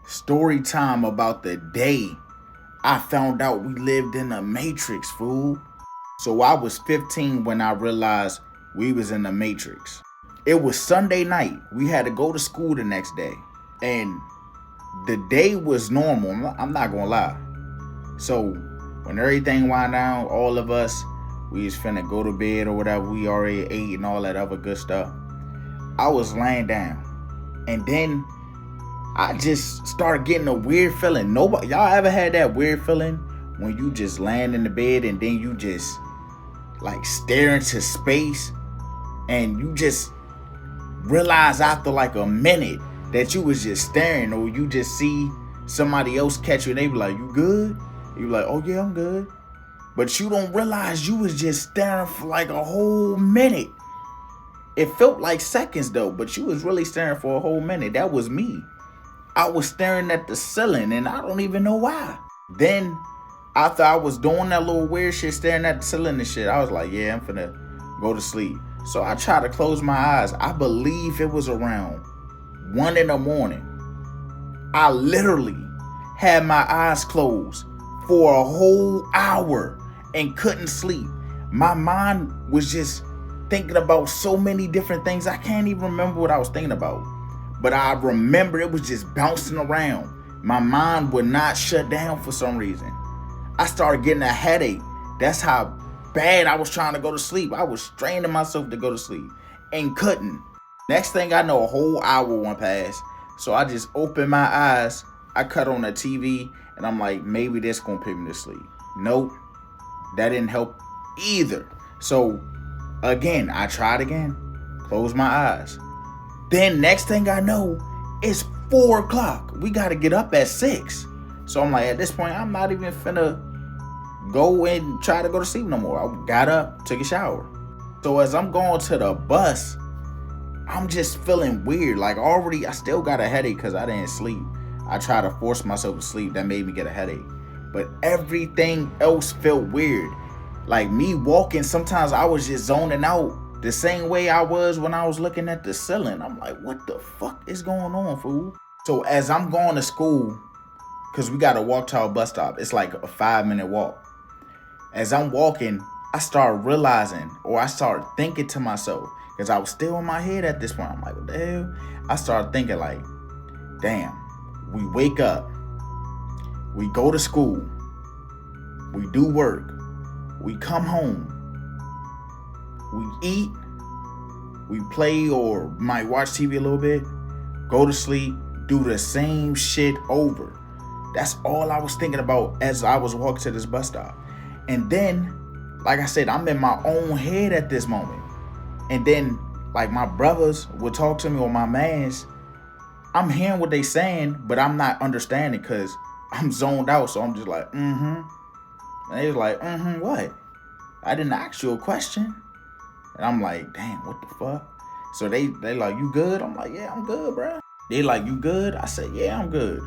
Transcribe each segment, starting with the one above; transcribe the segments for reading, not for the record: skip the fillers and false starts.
Story time about the day I found out we lived in a matrix, fool. So I was 15 when I realized we was in the matrix. It was Sunday night. We had to go to school the next day. And the day was normal. I'm not gonna lie. So when everything wound down, all of us, we was finna go to bed or whatever. We already ate and all that other good stuff. I was laying down. And then I just started getting a weird feeling. Nobody, y'all ever had that weird feeling when you just laying in the bed and then you just like stare into space and you just realize after like a minute that you was just staring, or you just see somebody else catch you and they be like, "You good?" You be like, "Oh yeah, I'm good." But you don't realize you was just staring for like a whole minute. It felt like seconds though, but you was really staring for a whole minute. That was me. I was staring at the ceiling and I don't even know why. Then after I was doing that little weird shit, staring at the ceiling and shit, I was like, yeah, I'm finna go to sleep. So I tried to close my eyes. I believe it was around 1 in the morning. I literally had my eyes closed for a whole hour and couldn't sleep. My mind was just thinking about so many different things. I can't even remember what I was thinking about. But I remember it was just bouncing around. My mind would not shut down for some reason. I started getting a headache. That's how bad I was trying to go to sleep. I was straining myself to go to sleep and couldn't. Next thing I know, a whole hour went past. So I just opened my eyes. I cut on the TV and I'm like, maybe this gonna put me to sleep. Nope, that didn't help either. So again, I tried again, closed my eyes. Then next thing I know, it's 4 o'clock. We gotta get up at 6. So I'm like, at this point, I'm not even finna go and try to go to sleep no more. I got up, took a shower. So as I'm going to the bus, I'm just feeling weird. Like already, I still got a headache because I didn't sleep. I tried to force myself to sleep. That made me get a headache. But everything else felt weird. Like me walking, sometimes I was just zoning out the same way I was when I was looking at the ceiling. I'm like, what the fuck is going on, fool? So as I'm going to school, because we got to walk to our bus stop. It's like a 5-minute walk. As I'm walking, I started realizing, or I started thinking to myself, because I was still in my head at this point. I'm like, what the hell? I started thinking like, damn, we wake up, we go to school, we do work, we come home, we eat, we play or might watch TV a little bit, go to sleep, do the same shit over. That's all I was thinking about as I was walking to this bus stop. And then, like I said, I'm in my own head at this moment. And then, like my brothers would talk to me, or my mans, I'm hearing what they saying, but I'm not understanding because I'm zoned out. So I'm just like, And they was like, what? I didn't ask you a question. And I'm like, damn, what the fuck? So they like, you good? I'm like, yeah, I'm good, bro. They like, you good? I said, yeah, I'm good.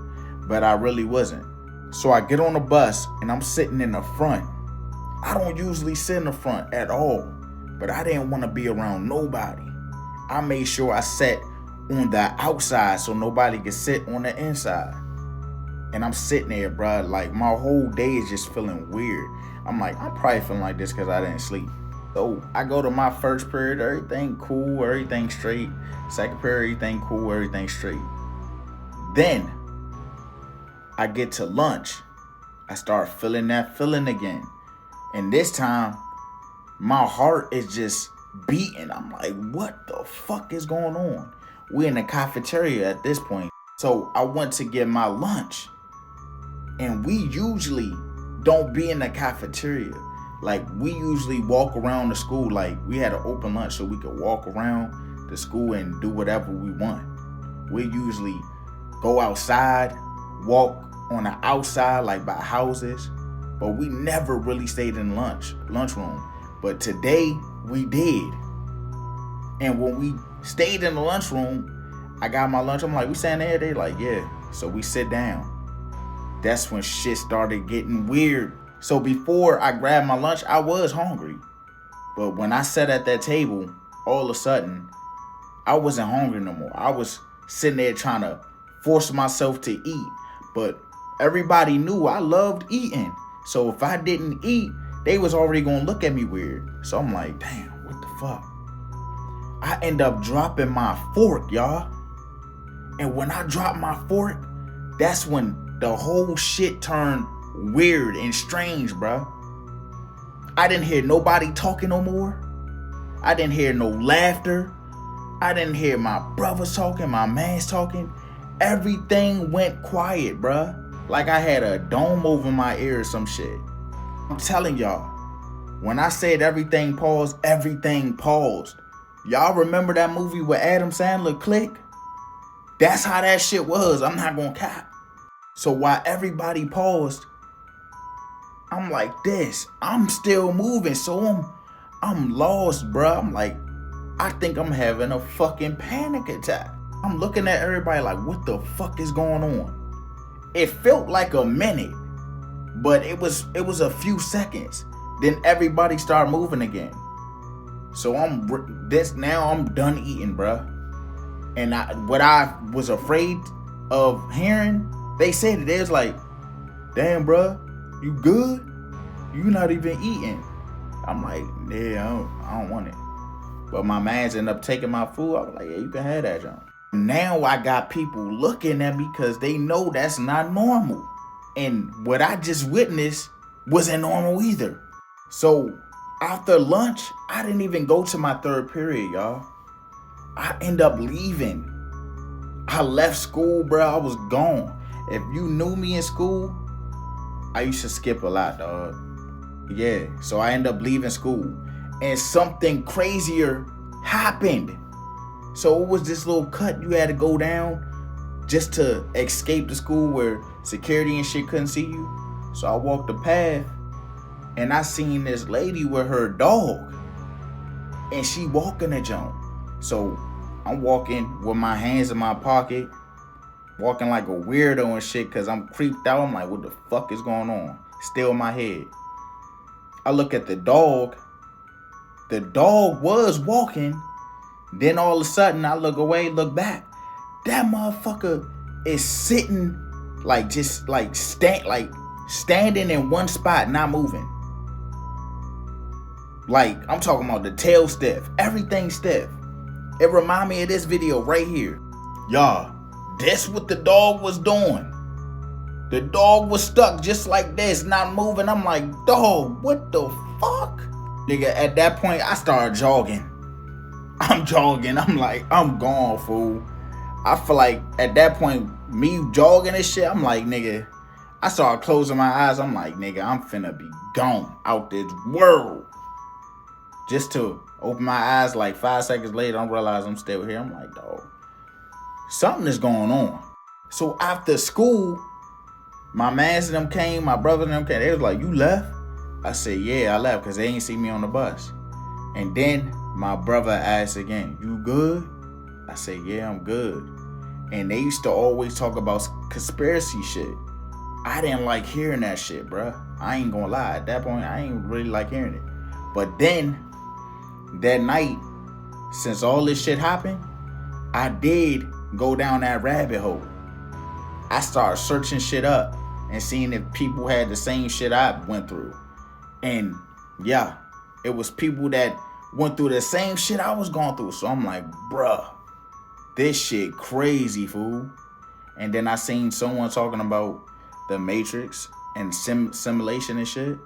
But I really wasn't. So I get on the bus and I'm sitting in the front. I don't usually sit in the front at all, but I didn't want to be around nobody. I made sure I sat on the outside so nobody could sit on the inside. And I'm sitting there, bro, like my whole day is just feeling weird. I'm like, I'm probably feeling like this because I didn't sleep. So I go to my first period, everything cool, everything straight. Second period, everything cool, everything straight. Then I get to lunch. I start feeling that feeling again. And this time, my heart is just beating. I'm like, what the fuck is going on? We're in the cafeteria at this point. So I went to get my lunch. And we usually don't be in the cafeteria. Like, we usually walk around the school. Like, we had an open lunch so we could walk around the school and do whatever we want. We usually go outside, walk on the outside, like by houses. But we never really stayed in lunchroom. But today, we did. And when we stayed in the lunchroom, I got my lunch. I'm like, we sitting there? They like, yeah. So we sit down. That's when shit started getting weird. So before I grabbed my lunch, I was hungry. But when I sat at that table, all of a sudden, I wasn't hungry no more. I was sitting there trying to force myself to eat. But everybody knew I loved eating. So if I didn't eat, they was already gonna look at me weird. So I'm like, damn, what the fuck? I end up dropping my fork, y'all. And when I dropped my fork, that's when the whole shit turned weird and strange, bro. I didn't hear nobody talking no more. I didn't hear no laughter. I didn't hear my brothers talking, my mans talking. Everything went quiet, bruh. Like I had a dome over my ear or some shit. I'm telling y'all, when I said everything paused, everything paused. Y'all remember that movie with Adam Sandler, Click? That's how that shit was. I'm not gonna cap. So while everybody paused, I'm like this. I'm still moving, so I'm lost, bruh. I'm like, I think I'm having a fucking panic attack. I'm looking at everybody like, what the fuck is going on? It felt like a minute, but it was a few seconds. Then everybody started moving again. So I'm done eating, bruh. And what I was afraid of hearing, they said it. They was like, damn, bruh, you good? You not even eating. I'm like, yeah, I don't want it. But my mans ended up taking my food. I was like, yeah, you can have that, John. Now I got people looking at me because they know that's not normal. And what I just witnessed wasn't normal either. So after lunch, I didn't even go to my third period, y'all. I end up leaving. I left school, bro. I was gone. If you knew me in school, I used to skip a lot, dog. Yeah, so I end up leaving school. And something crazier happened. So it was this little cut you had to go down just to escape the school where security and shit couldn't see you. So I walked the path and I seen this lady with her dog. And she walking the jump. So I'm walking with my hands in my pocket, walking like a weirdo and shit because I'm creeped out. I'm like, what the fuck is going on? Still in my head. I look at the dog. The dog was walking. Then all of a sudden I look away, look back. That motherfucker is sitting standing in one spot, not moving. Like, I'm talking about the tail stiff, everything stiff. It remind me of this video right here. Y'all, that's what the dog was doing. The dog was stuck just like this, not moving. I'm like, dog, what the fuck? Nigga, at that point, I started jogging. I'm jogging. I'm like, I'm gone, fool. I feel like at that point, me jogging and shit, I'm like, nigga, I started closing my eyes. I'm like, nigga, I'm finna be gone out this world. Just to open my eyes like 5 seconds later, I realize I'm still here. I'm like, dog, something is going on. So after school, my mans and them came, my brother and them came. They was like, you left? I said, yeah, I left because they ain't see me on the bus. And then my brother asked again, you good? I said, yeah, I'm good. And they used to always talk about conspiracy shit. I didn't like hearing that shit, bruh. I ain't gonna lie. At that point, I ain't really like hearing it. But then, that night, since all this shit happened, I did go down that rabbit hole. I started searching shit up and seeing if people had the same shit I went through. And yeah, it was people that went through the same shit I was going through. So I'm like, bruh, this shit crazy, fool. And then I seen someone talking about the Matrix and simulation and shit.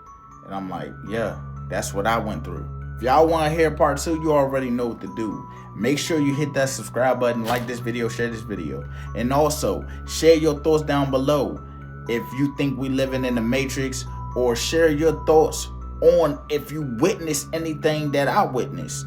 And I'm like, yeah, that's what I went through. If y'all want to hear part 2, you already know what to do. Make sure you hit that subscribe button, like this video, share this video. And also, share your thoughts down below if you think we living in the Matrix, or share your thoughts on if you witnessed anything that I witnessed.